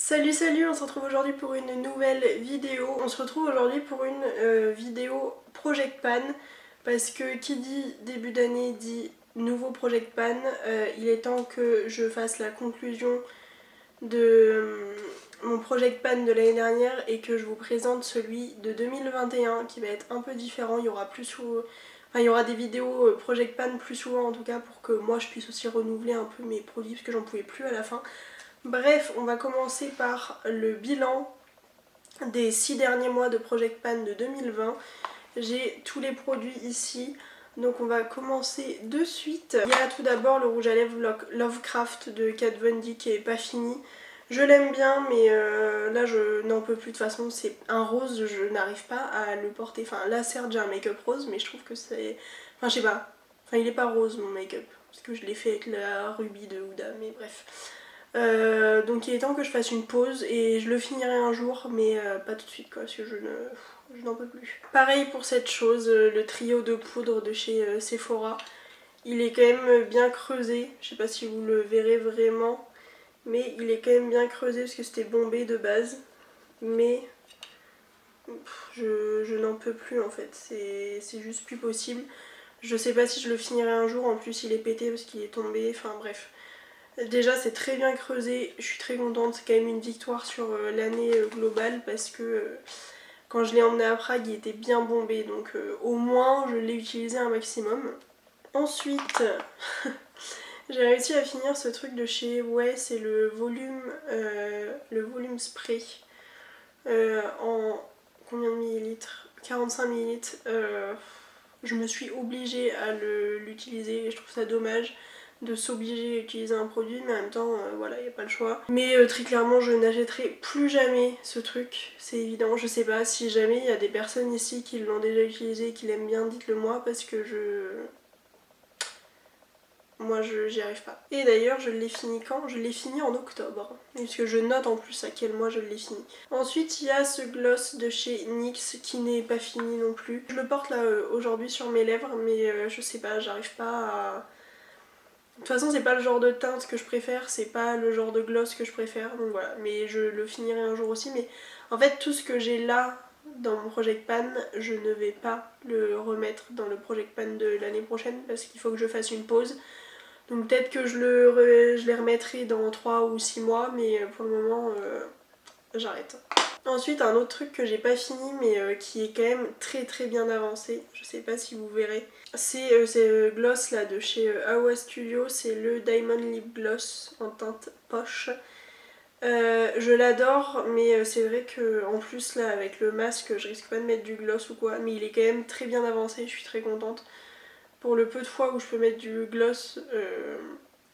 Salut, on se retrouve aujourd'hui pour une nouvelle vidéo. On se retrouve aujourd'hui pour une vidéo Project Pan parce que qui dit début d'année dit nouveau Project Pan. Il est temps que je fasse la conclusion de mon Project Pan de l'année dernière et que je vous présente celui de 2021 qui va être un peu différent. Il y aura il y aura des vidéos Project Pan plus souvent en tout cas pour que moi je puisse aussi renouveler un peu mes produits parce que j'en pouvais plus à la fin. Bref, on va commencer par le bilan des 6 derniers mois de Project Pan de 2020. J'ai tous les produits ici, donc on va commencer de suite. Il y a tout d'abord le rouge à lèvres Lovecraft de Kat Von D qui est pas fini. Je l'aime bien, mais là je n'en peux plus. De toute façon, c'est un rose, je n'arrive pas à le porter. Enfin, là certes j'ai un make-up rose, mais je trouve que c'est... Enfin, je sais pas. Enfin, il est pas rose mon make-up, parce que je l'ai fait avec la rubis de Huda, mais bref. Donc il est temps que je fasse une pause et je le finirai un jour mais pas tout de suite quoi parce que je n'en peux plus. Pareil pour cette chose, le trio de poudre de chez Sephora. Il est quand même bien creusé, je sais pas si vous le verrez vraiment mais il est quand même bien creusé parce que c'était bombé de base. Mais je n'en peux plus en fait, c'est juste plus possible. Je sais pas si je le finirai un jour, en plus il est pété parce qu'il est tombé, enfin bref. Déjà c'est très bien creusé, je suis très contente, c'est quand même une victoire sur l'année globale parce que quand je l'ai emmené à Prague il était bien bombé donc au moins je l'ai utilisé un maximum. Ensuite j'ai réussi à finir ce truc de chez Ouais, c'est le volume spray en combien de millilitres, 45 millilitres. Je me suis obligée à l'utiliser et je trouve ça dommage de s'obliger à utiliser un produit, mais en même temps voilà, il n'y a pas le choix. Mais très clairement je n'achèterai plus jamais ce truc, c'est évident. Je sais pas, si jamais il y a des personnes ici qui l'ont déjà utilisé et qui l'aiment bien, dites-le moi parce que moi j'y arrive pas. Et d'ailleurs je l'ai fini quand? Je l'ai fini en octobre, puisque je note en plus à quel mois je l'ai fini. Ensuite il y a ce gloss de chez NYX qui n'est pas fini non plus. Je le porte là aujourd'hui sur mes lèvres mais je sais pas, j'arrive pas à... De toute façon c'est pas le genre de teinte que je préfère, c'est pas le genre de gloss que je préfère, donc voilà. Mais je le finirai un jour aussi, mais en fait tout ce que j'ai là dans mon Project Pan, je ne vais pas le remettre dans le Project Pan de l'année prochaine parce qu'il faut que je fasse une pause. Donc peut-être que je les remettrai dans 3 ou 6 mois, mais pour le moment j'arrête. Ensuite un autre truc que j'ai pas fini mais qui est quand même très bien avancé, je sais pas si vous verrez, c'est ce gloss là de chez Awa Studio, c'est le Diamond Lip Gloss en teinte poche. Je l'adore mais c'est vrai que en plus là avec le masque je risque pas de mettre du gloss ou quoi, mais il est quand même très bien avancé, je suis très contente. Pour le peu de fois où je peux mettre du gloss,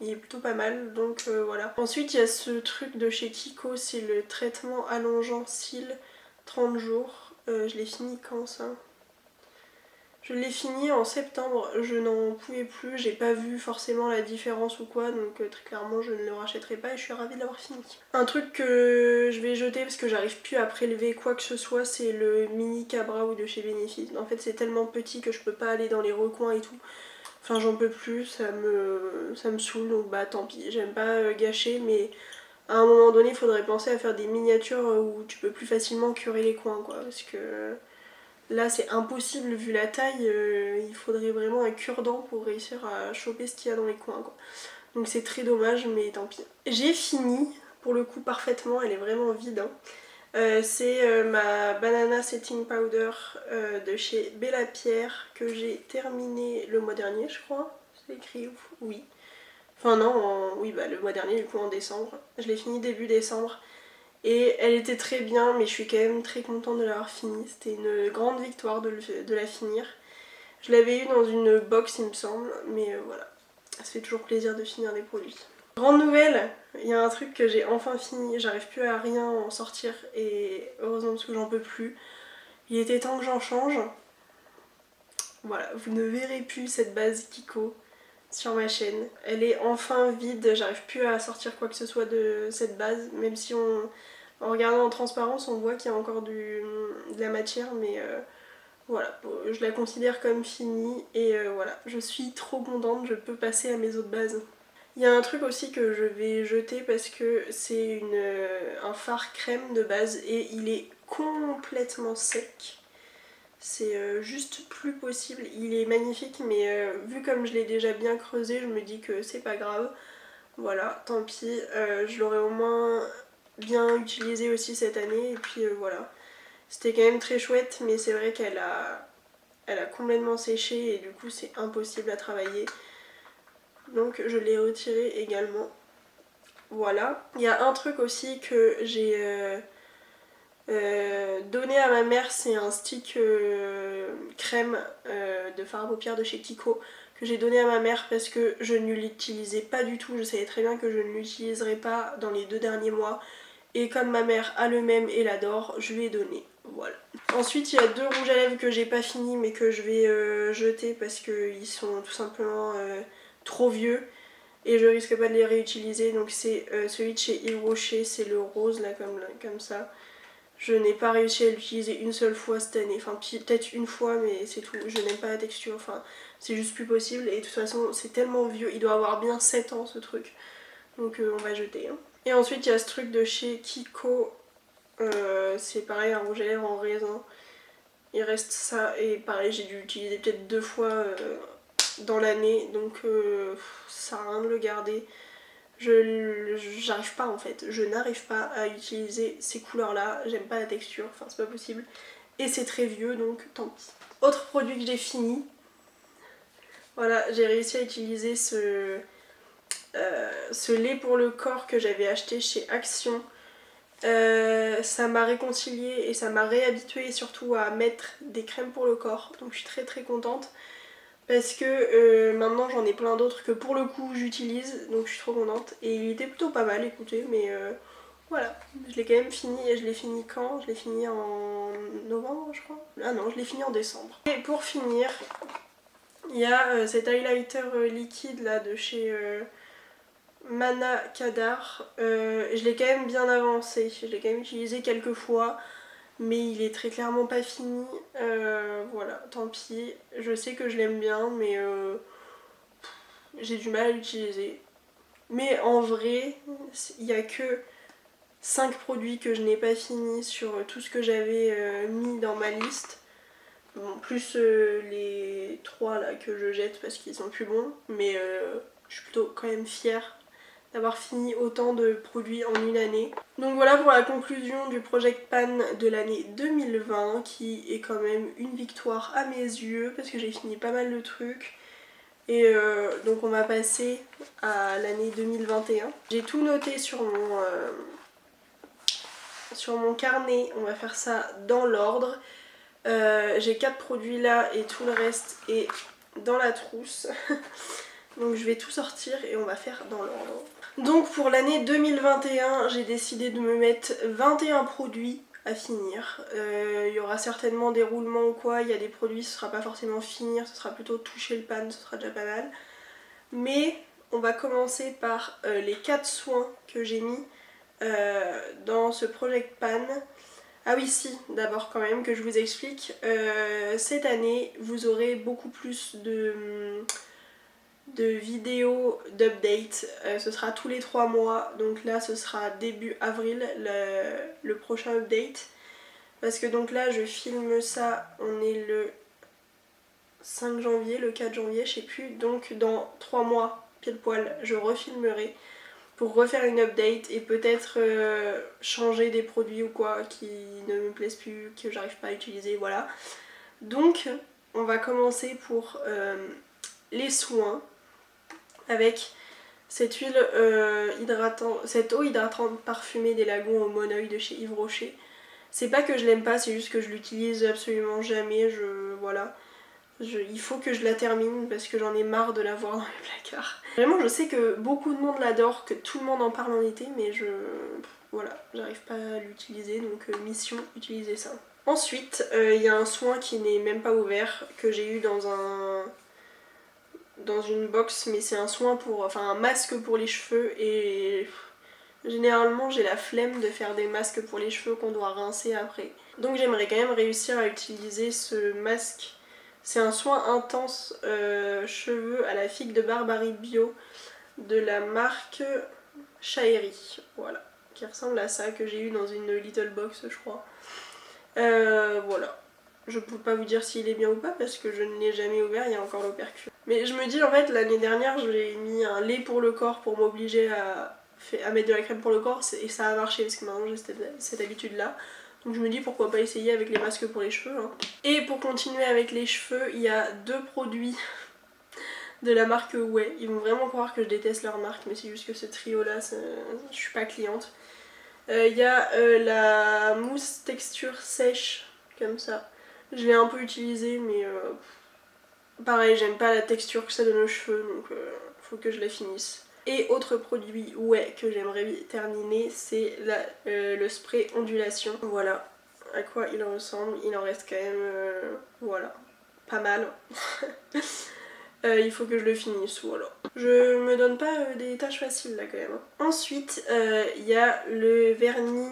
il est plutôt pas mal, donc voilà. Ensuite il y a ce truc de chez Kiko, c'est le traitement allongeant cils 30 jours. Je l'ai fini quand ça? Je l'ai fini en septembre, je n'en pouvais plus, j'ai pas vu forcément la différence ou quoi, donc très clairement je ne le rachèterai pas et je suis ravie de l'avoir fini. Un truc que je vais jeter parce que j'arrive plus à prélever quoi que ce soit, c'est le mini Cabra de chez Benefit. En fait c'est tellement petit que je peux pas aller dans les recoins et tout. Enfin j'en peux plus, ça me saoule, donc bah tant pis, j'aime pas gâcher, mais à un moment donné il faudrait penser à faire des miniatures où tu peux plus facilement curer les coins quoi, parce que là c'est impossible vu la taille, il faudrait vraiment un cure-dent pour réussir à choper ce qu'il y a dans les coins quoi. Donc c'est très dommage mais tant pis. J'ai fini, pour le coup parfaitement, elle est vraiment vide hein. C'est ma Banana Setting Powder de chez Bella Pierre que j'ai terminé le mois dernier je crois. C'est écrit où? Oui. Enfin non, oui bah le mois dernier du coup en décembre. Je l'ai fini début décembre. Et elle était très bien mais je suis quand même très contente de l'avoir finie. C'était une grande victoire de la finir. Je l'avais eu dans une box il me semble, mais voilà. Ça fait toujours plaisir de finir des produits. Grande nouvelle, il y a un truc que j'ai enfin fini, j'arrive plus à rien en sortir et heureusement parce que j'en peux plus. Il était temps que j'en change. Voilà, vous ne verrez plus cette base Kiko sur ma chaîne. Elle est enfin vide, j'arrive plus à sortir quoi que ce soit de cette base, même si en regardant en transparence on voit qu'il y a encore de la matière, mais voilà, je la considère comme finie et voilà, je suis trop contente, je peux passer à mes autres bases. Il y a un truc aussi que je vais jeter parce que c'est un fard crème de base et il est complètement sec. C'est juste plus possible. Il est magnifique mais vu comme je l'ai déjà bien creusé, je me dis que c'est pas grave. Voilà, tant pis. Je l'aurais au moins bien utilisé aussi cette année et puis voilà. C'était quand même très chouette mais c'est vrai elle a complètement séché et du coup c'est impossible à travailler. Donc je l'ai retiré également. Voilà. Il y a un truc aussi que j'ai donné à ma mère, c'est un stick crème de fard à paupières de chez Kiko que j'ai donné à ma mère parce que je ne l'utilisais pas du tout. Je savais très bien que je ne l'utiliserais pas dans les 2 derniers mois. Et comme ma mère a le même et l'adore, je lui ai donné. Voilà. Ensuite, il y a 2 rouges à lèvres que j'ai pas fini mais que je vais jeter parce qu'ils sont tout simplement trop vieux. Et je risque pas de les réutiliser, donc c'est celui de chez Yves Rocher, c'est le rose là comme ça. Je n'ai pas réussi à l'utiliser une seule fois cette année, enfin peut-être une fois mais c'est tout, je n'aime pas la texture, enfin c'est juste plus possible et de toute façon c'est tellement vieux, il doit avoir bien 7 ans ce truc, donc on va jeter. Hein. Et ensuite il y a ce truc de chez Kiko, c'est pareil un rouge à lèvres en raisin, il reste ça et pareil j'ai dû l'utiliser peut-être 2 fois dans l'année, donc ça sert à rien de le garder. J'arrive pas en fait, je n'arrive pas à utiliser ces couleurs là, j'aime pas la texture, enfin c'est pas possible. Et c'est très vieux donc tant pis. Autre produit que j'ai fini, voilà, j'ai réussi à utiliser ce lait pour le corps que j'avais acheté chez Action. Ça m'a réconciliée et ça m'a réhabituée surtout à mettre des crèmes pour le corps, donc je suis très très contente. Parce que maintenant j'en ai plein d'autres que pour le coup j'utilise, donc je suis trop contente. Et il était plutôt pas mal, écoutez, mais voilà. Je l'ai quand même fini, et je l'ai fini quand? Je l'ai fini en novembre je crois. Ah non, je l'ai fini en décembre. Et pour finir, il y a cet highlighter liquide là de chez Mana Kadar. Je l'ai quand même bien avancé, je l'ai quand même utilisé quelques fois. Mais il est très clairement pas fini, voilà, tant pis. Je sais que je l'aime bien, mais j'ai du mal à l'utiliser. Mais en vrai, il n'y a que 5 produits que je n'ai pas fini sur tout ce que j'avais mis dans ma liste. Bon, plus les 3 là que je jette parce qu'ils sont plus bons, mais je suis plutôt quand même fière d'avoir fini autant de produits en une année. Donc voilà pour la conclusion du Project Pan de l'année 2020 qui est quand même une victoire à mes yeux parce que j'ai fini pas mal de trucs. Et donc on va passer à l'année 2021. J'ai tout noté sur mon carnet, on va faire ça dans l'ordre. J'ai 4 produits là et tout le reste est dans la trousse. Donc je vais tout sortir et on va faire dans l'ordre. Donc pour l'année 2021, j'ai décidé de me mettre 21 produits à finir. Il y aura certainement des roulements ou quoi, il y a des produits, ce sera pas forcément finir, ce sera plutôt toucher le pan, ce sera déjà pas mal. Mais on va commencer par les 4 soins que j'ai mis dans ce Project Pan. Ah oui si, d'abord quand même que je vous explique. Cette année, vous aurez beaucoup plus de vidéos d'update. Ce sera tous les 3 mois, donc là ce sera début avril le prochain update. Parce que donc là je filme ça, on est le 5 janvier, le 4 janvier, je sais plus. Donc dans 3 mois, pile poil, je refilmerai pour refaire une update et peut-être changer des produits ou quoi qui ne me plaisent plus, que j'arrive pas à utiliser, voilà. Donc on va commencer pour les soins avec cette huile hydratante, cette eau hydratante parfumée des lagons au monoeil de chez Yves Rocher. C'est pas que je l'aime pas, c'est juste que je l'utilise absolument jamais, voilà. Il faut que je la termine parce que j'en ai marre de la voir dans les placards. Vraiment, je sais que beaucoup de monde l'adore, que tout le monde en parle en été, mais voilà, j'arrive pas à l'utiliser, donc mission, utiliser ça. Ensuite, il y a un soin qui n'est même pas ouvert, que j'ai eu dans une box, mais c'est un soin un masque pour les cheveux et généralement j'ai la flemme de faire des masques pour les cheveux qu'on doit rincer après. Donc j'aimerais quand même réussir à utiliser ce masque. C'est un soin intense cheveux à la figue de Barbarie Bio. de la marque Shaeri, voilà, qui ressemble à ça, que j'ai eu dans une Little Box je crois. Voilà. Je peux pas vous dire s'il est bien ou pas parce que je ne l'ai jamais ouvert, il y a encore l'opercule. Mais je me dis en fait l'année dernière j'ai mis un lait pour le corps pour m'obliger à mettre de la crème pour le corps et ça a marché parce que maintenant j'ai cette habitude là. Donc je me dis pourquoi pas essayer avec les masques pour les cheveux. Hein. Et pour continuer avec les cheveux, il y a 2 produits de la marque Ouai. Ils vont vraiment croire que je déteste leur marque mais c'est juste que ce trio là, je suis pas cliente. Il y a la mousse texture sèche comme ça. Je l'ai un peu utilisée mais pareil j'aime pas la texture que ça donne aux cheveux donc faut que je la finisse. Et autre produit ouais que j'aimerais terminer c'est le spray ondulation. Voilà à quoi il ressemble. Il en reste quand même voilà pas mal. Il faut que je le finisse, voilà. Je me donne pas des tâches faciles là quand même. Ensuite, il y a le vernis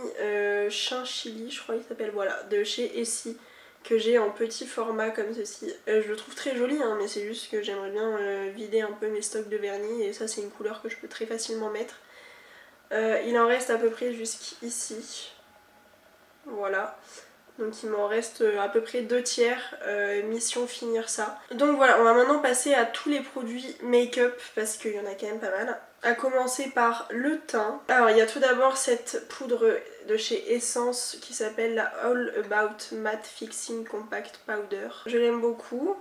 Chinchilli, je crois qu'il s'appelle, voilà, de chez Essie, que j'ai en petit format comme ceci. Je le trouve très joli, hein, mais c'est juste que j'aimerais bien vider un peu mes stocks de vernis, et ça c'est une couleur que je peux très facilement mettre. Il en reste à peu près jusqu'ici. Voilà. Donc il m'en reste à peu près 2/3, mission finir ça. Donc voilà, on va maintenant passer à tous les produits make-up parce qu'il y en a quand même pas mal. À commencer par le teint. Alors il y a tout d'abord cette poudre de chez Essence qui s'appelle la All About Matte Fixing Compact Powder. Je l'aime beaucoup.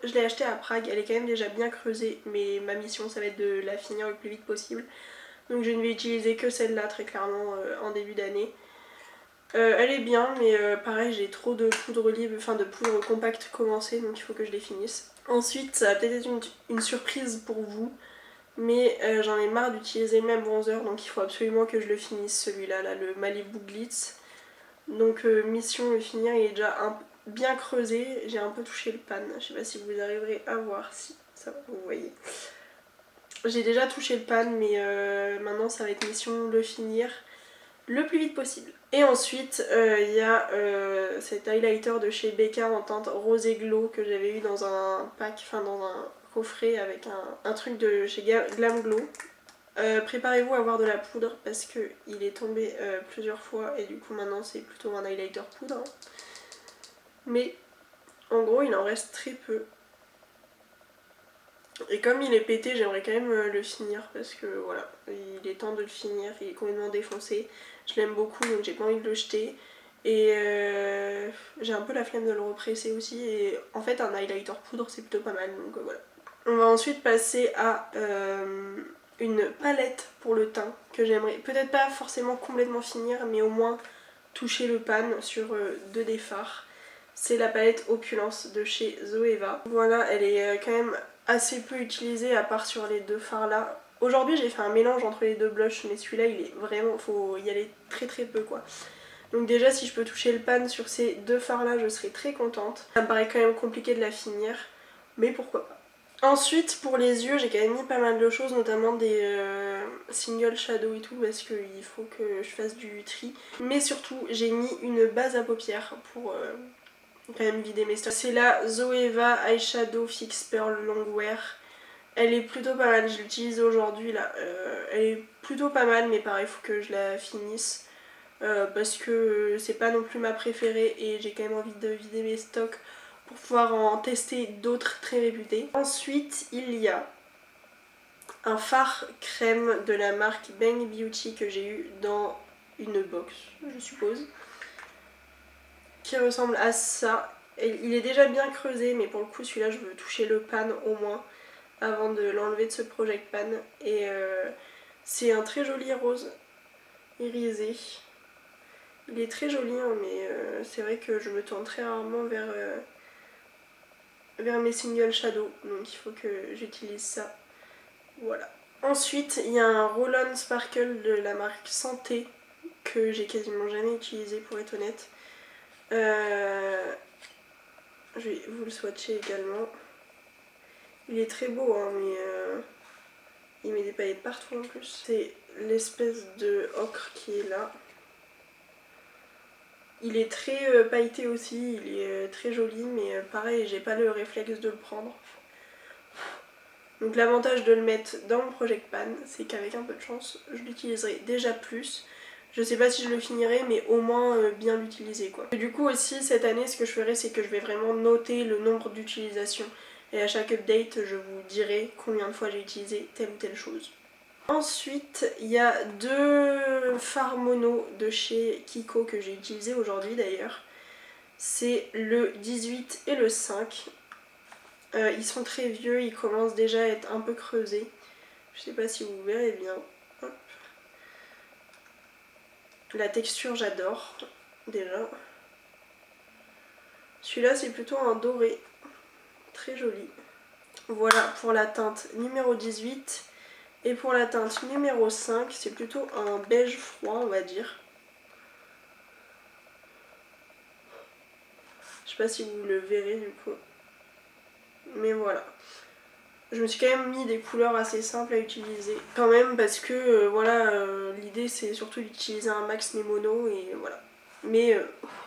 Je l'ai achetée à Prague, elle est quand même déjà bien creusée mais ma mission ça va être de la finir le plus vite possible. Donc je ne vais utiliser que celle-là très clairement en début d'année. Elle est bien mais pareil j'ai trop de poudre libre, enfin de poudre compacte commencée donc il faut que je les finisse. Ensuite ça va peut-être être une surprise pour vous mais j'en ai marre d'utiliser le même bronzer donc il faut absolument que je le finisse celui-là, là, le Malibu Glitz. Donc mission le finir, il est déjà bien creusé, j'ai un peu touché le pan, je sais pas si vous arriverez à voir, si ça va, vous voyez. J'ai déjà touché le pan mais maintenant ça va être mission le finir le plus vite possible. Et ensuite il y a cet highlighter de chez Becca en teinte rosé glow que j'avais eu dans un pack, enfin dans un coffret avec un truc de chez Glam Glow. Préparez-vous à avoir de la poudre parce qu'il est tombé plusieurs fois et du coup maintenant c'est plutôt un highlighter poudre. Hein. Mais en gros il en reste très peu. Et comme il est pété, j'aimerais quand même le finir parce que voilà, il est temps de le finir, il est complètement défoncé. Je l'aime beaucoup donc j'ai pas envie de le jeter. Et j'ai un peu la flemme de le represser aussi. Et en fait, un highlighter poudre c'est plutôt pas mal donc voilà. On va ensuite passer à une palette pour le teint que j'aimerais peut-être pas forcément complètement finir, mais au moins toucher le pan sur 2 des fards. C'est la palette Opulence de chez Zoeva. Voilà, elle est quand même assez peu utilisée à part sur les 2 fards là. Aujourd'hui j'ai fait un mélange entre les 2 blushs mais celui-là il est vraiment, faut y aller très peu quoi. Donc déjà si je peux toucher le pan sur ces 2 fards là je serais très contente. Ça me paraît quand même compliqué de la finir mais pourquoi pas. Ensuite pour les yeux j'ai quand même mis pas mal de choses, notamment des single shadow et tout parce qu'il faut que je fasse du tri. Mais surtout j'ai mis une base à paupières pour quand même vider mes stocks. C'est la Zoeva Eyeshadow Fix Pearl Longwear. Elle est plutôt pas mal, je l'utilise aujourd'hui là. Elle est plutôt pas mal mais pareil il faut que je la finisse. Parce que c'est pas non plus ma préférée et j'ai quand même envie de vider mes stocks pour pouvoir en tester d'autres très réputés. Ensuite il y a un fard crème de la marque Bang Beauty que j'ai eu dans une box je suppose, qui ressemble à ça. Et il est déjà bien creusé mais pour le coup celui-là je veux toucher le pan au moins avant de l'enlever de ce project pan. Et c'est un très joli rose irisé. Il est très joli hein, mais c'est vrai que je me tourne très rarement vers mes single shadow donc il faut que j'utilise ça. Voilà. Ensuite il y a un roll-on sparkle de la marque Santé que j'ai quasiment jamais utilisé pour être honnête. Je vais vous le swatcher également. Il est très beau hein, mais il met des paillettes partout en plus. C'est l'espèce de ocre qui est là. Il est très pailleté aussi, il est très joli mais pareil j'ai pas le réflexe de le prendre. Donc l'avantage de le mettre dans mon Project Pan, c'est qu'avec un peu de chance, je l'utiliserai déjà plus. Je sais pas si je le finirai, mais au moins bien l'utiliser quoi. Et du coup aussi cette année, ce que je ferai, c'est que je vais vraiment noter le nombre d'utilisations. Et à chaque update, je vous dirai combien de fois j'ai utilisé telle ou telle chose. Ensuite, il y a deux fards mono de chez Kiko que j'ai utilisé aujourd'hui d'ailleurs. C'est le 18 et le 5. Ils sont très vieux, ils commencent déjà à être un peu creusés. Je sais pas si vous verrez bien. Hop. La texture j'adore déjà. Celui-là c'est plutôt un doré, très joli. Voilà pour la teinte numéro 18. Et pour la teinte numéro 5, c'est plutôt un beige froid on va dire. Je sais pas si vous le verrez du coup. Mais voilà. Je me suis quand même mis des couleurs assez simples à utiliser quand même parce que voilà, l'idée c'est surtout d'utiliser un max mes monos et voilà. Mais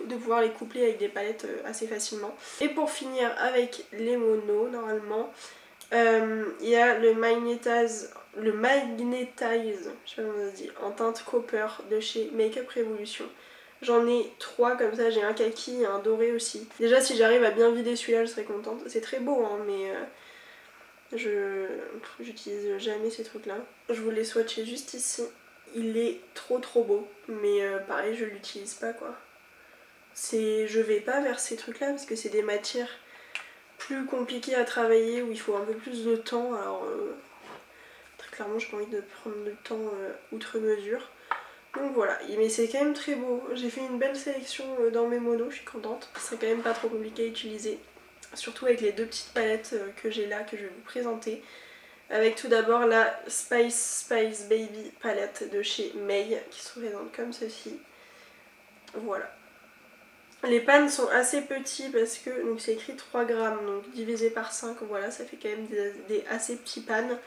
de pouvoir les coupler avec des palettes assez facilement. Et pour finir avec les monos normalement, il y a le Magnetize, je sais pas comment ça se dit, en teinte copper de chez Makeup Revolution. J'en ai 3 comme ça, j'ai un kaki et un doré aussi. Déjà si j'arrive à bien vider celui-là je serais contente. C'est très beau hein, mais j'utilise jamais ces trucs là. Je vous l'ai swatché juste ici. Il est trop beau, mais pareil je l'utilise pas quoi. Je vais pas vers ces trucs là parce que c'est des matières plus compliquées à travailler où il faut un peu plus de temps. Alors très clairement j'ai pas envie de prendre le temps outre mesure. Donc voilà, mais c'est quand même très beau. J'ai fait une belle sélection dans mes monos, je suis contente. C'est quand même pas trop compliqué à utiliser. Surtout avec les deux petites palettes que j'ai là, que je vais vous présenter. Avec tout d'abord la Spice Baby palette de chez May, qui se présente comme ceci. Voilà. Les pannes sont assez petits parce que donc c'est écrit 3 grammes, donc divisé par 5, voilà, ça fait quand même des assez petits pannes.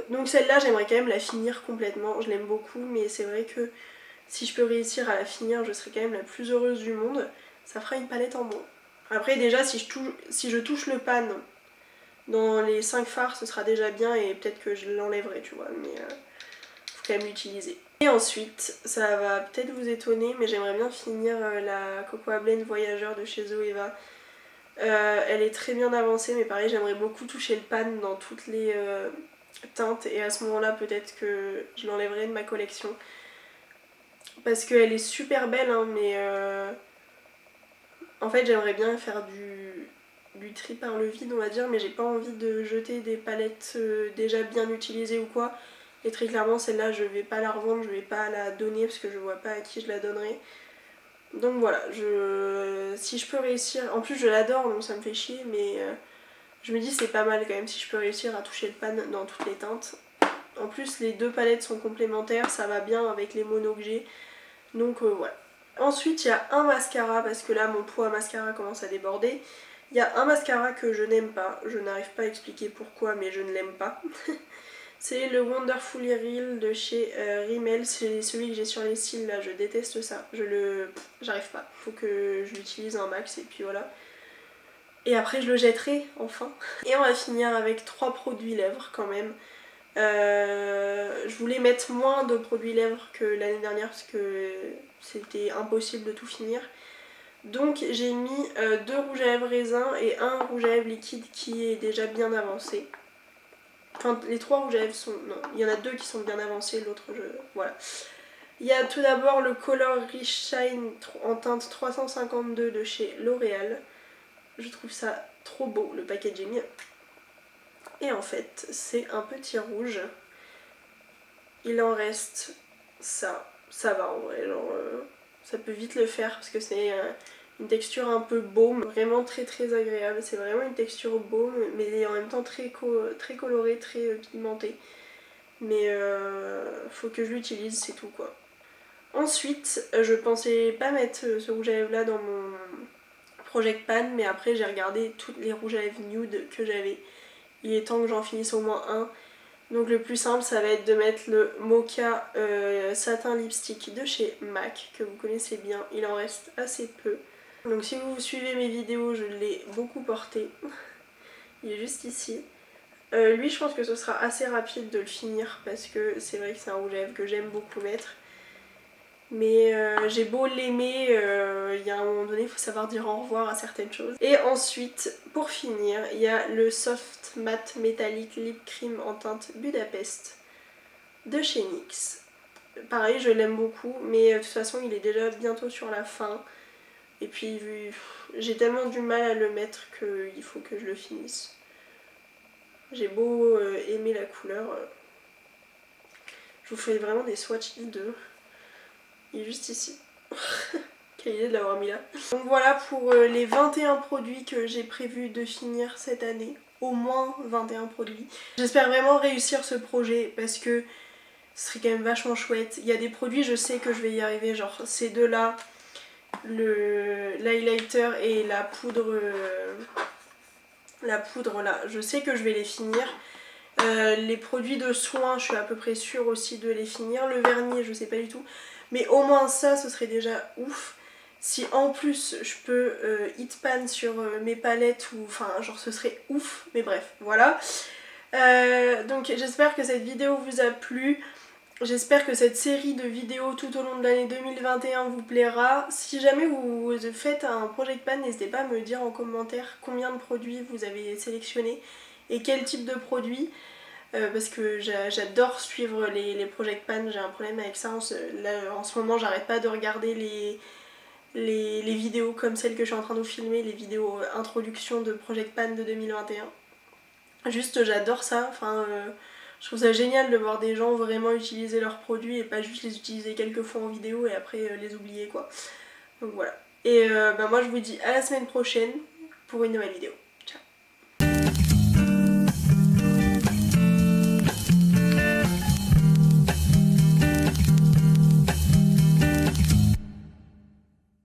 Donc celle-là, j'aimerais quand même la finir complètement, je l'aime beaucoup, mais c'est vrai que si je peux réussir à la finir, je serai quand même la plus heureuse du monde. Ça fera une palette en moins. Après déjà, si je touche le pan dans les 5 fards, ce sera déjà bien et peut-être que je l'enlèverai, tu vois, mais faut quand même l'utiliser. Et ensuite, ça va peut-être vous étonner, mais j'aimerais bien finir la Cocoa Blend Voyageur de chez Zoeva. Elle est très bien avancée, mais pareil, j'aimerais beaucoup toucher le pan dans toutes les teintes et à ce moment-là, peut-être que je l'enlèverai de ma collection. Parce qu'elle est super belle, hein, mais en fait, j'aimerais bien faire du tri par le vide, on va dire, mais j'ai pas envie de jeter des palettes déjà bien utilisées ou quoi. Et très clairement, celle-là, je vais pas la revendre, je vais pas la donner parce que je vois pas à qui je la donnerai. Donc voilà, si je peux réussir, en plus je l'adore donc ça me fait chier, mais je me dis c'est pas mal quand même si je peux réussir à toucher le pan dans toutes les teintes. En plus les deux palettes sont complémentaires, ça va bien avec les monos que j'ai, donc voilà. Ensuite il y a un mascara, parce que là mon pot à mascara commence à déborder. Il y a un mascara que je n'aime pas, je n'arrive pas à expliquer pourquoi mais je ne l'aime pas. C'est le Wonderfully Real de chez Rimmel, c'est celui que j'ai sur les cils là, je déteste ça, j'arrive pas, faut que je l'utilise un max et puis voilà. Et après je le jetterai enfin. Et on va finir avec 3 produits lèvres quand même. Je voulais mettre moins de produits lèvres que l'année dernière parce que c'était impossible de tout finir. Donc j'ai mis 2 rouges à lèvres raisin et un rouge à lèvres liquide qui est déjà bien avancé. Enfin, les 3 rouges à lèvres sont... Non, il y en a 2 qui sont bien avancés, l'autre je... Voilà. Il y a tout d'abord le Color Rich Shine en teinte 352 de chez L'Oréal. Je trouve ça trop beau, le packaging. Et en fait, c'est un petit rouge. Il en reste ça. Ça va en vrai, genre... ça peut vite le faire parce que c'est... une texture un peu baume, vraiment très agréable. C'est vraiment une texture baume, mais en même temps très colorée, très pigmentée. Mais faut que je l'utilise, c'est tout quoi. Ensuite, je pensais pas mettre ce rouge à lèvres là dans mon Project Pan, mais après j'ai regardé tous les rouges à lèvres nude que j'avais. Il est temps que j'en finisse au moins un. Donc le plus simple ça va être de mettre le Mocha Satin Lipstick de chez MAC, que vous connaissez bien, il en reste assez peu. Donc si vous suivez mes vidéos, je l'ai beaucoup porté. Il est juste ici. Lui je pense que ce sera assez rapide de le finir parce que c'est vrai que c'est un rouge à lèvres que j'aime beaucoup mettre. Mais j'ai beau l'aimer, il y a un moment donné il faut savoir dire au revoir à certaines choses. Et ensuite, pour finir, il y a le Soft Matte Metallic Lip Cream en teinte Budapest de chez NYX. Pareil, je l'aime beaucoup, mais de toute façon il est déjà bientôt sur la fin. Et puis j'ai tellement du mal à le mettre qu'il faut que je le finisse. J'ai beau aimer la couleur. Je vous fais vraiment des swatchs hideux. Il est juste ici. Quelle idée de l'avoir mis là. Donc voilà pour les 21 produits que j'ai prévu de finir cette année. Au moins 21 produits. J'espère vraiment réussir ce projet parce que ce serait quand même vachement chouette. Il y a des produits, je sais que je vais y arriver. Genre ces deux là, l'highlighter et la poudre là. Je sais que je vais les finir. Les produits de soins, je suis à peu près sûre aussi de les finir. Le vernis, je sais pas du tout. Mais au moins ça, ce serait déjà ouf. Si en plus je peux hit pan sur mes palettes ou enfin genre ce serait ouf. Mais bref, voilà. Donc j'espère que cette vidéo vous a plu. J'espère que cette série de vidéos tout au long de l'année 2021 vous plaira. Si jamais vous faites un project pan, n'hésitez pas à me dire en commentaire combien de produits vous avez sélectionnés et quel type de produits. Parce que j'adore suivre les project pan, j'ai un problème avec ça. Là, en ce moment j'arrête pas de regarder les vidéos comme celle que je suis en train de vous filmer, les vidéos introduction de project pan de 2021. Juste j'adore ça, enfin je trouve ça génial de voir des gens vraiment utiliser leurs produits et pas juste les utiliser quelques fois en vidéo et après les oublier quoi. Donc voilà. Et moi je vous dis à la semaine prochaine pour une nouvelle vidéo.